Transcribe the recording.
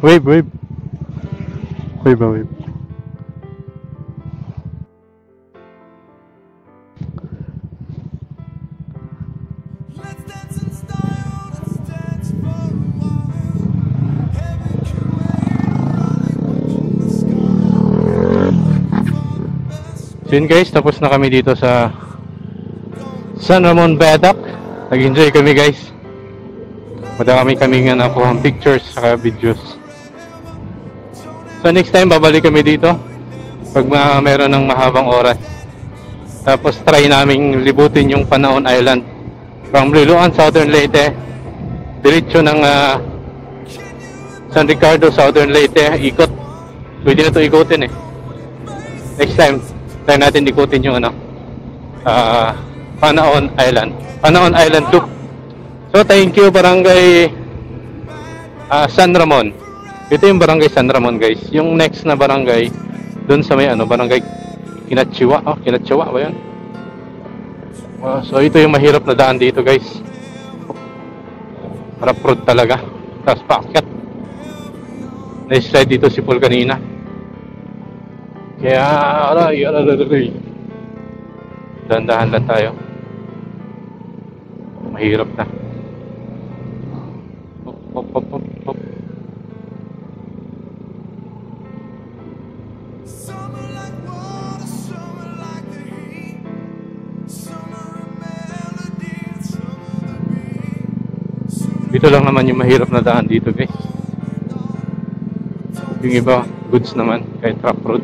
Wave, wave. Wave, wave. So yun guys, tapos na kami dito sa San Ramon Viaduct. Nag-enjoy kami guys. Madami kami nga nakuha pictures saka videos. So next time babalik kami dito pag meron ng mahabang oras. Tapos try naming libutin yung Panaon Island from Liloan, Southern Leyte, diretso ng San Ricardo, Southern Leyte, ikot. Pwede na ito ikutin eh. Next time try natin ikutin yung Panaon Island, Panaon Island Loop. So thank you Barangay San Ramon. Ito yung Barangay San Ramon guys. Yung next na barangay dun sa may Barangay Kinatshiwa. Kinatshiwa ba yan? So ito yung mahirap na daan dito guys. Rough road talaga. Tapos paakyat. Na-slide dito si Paul kanina. Kaya aray. Dahan-dahan lang tayo. Mahirap na. Hop. Dito lang naman yung mahirap na daan dito guys. Yung iba goods naman kahit rough road.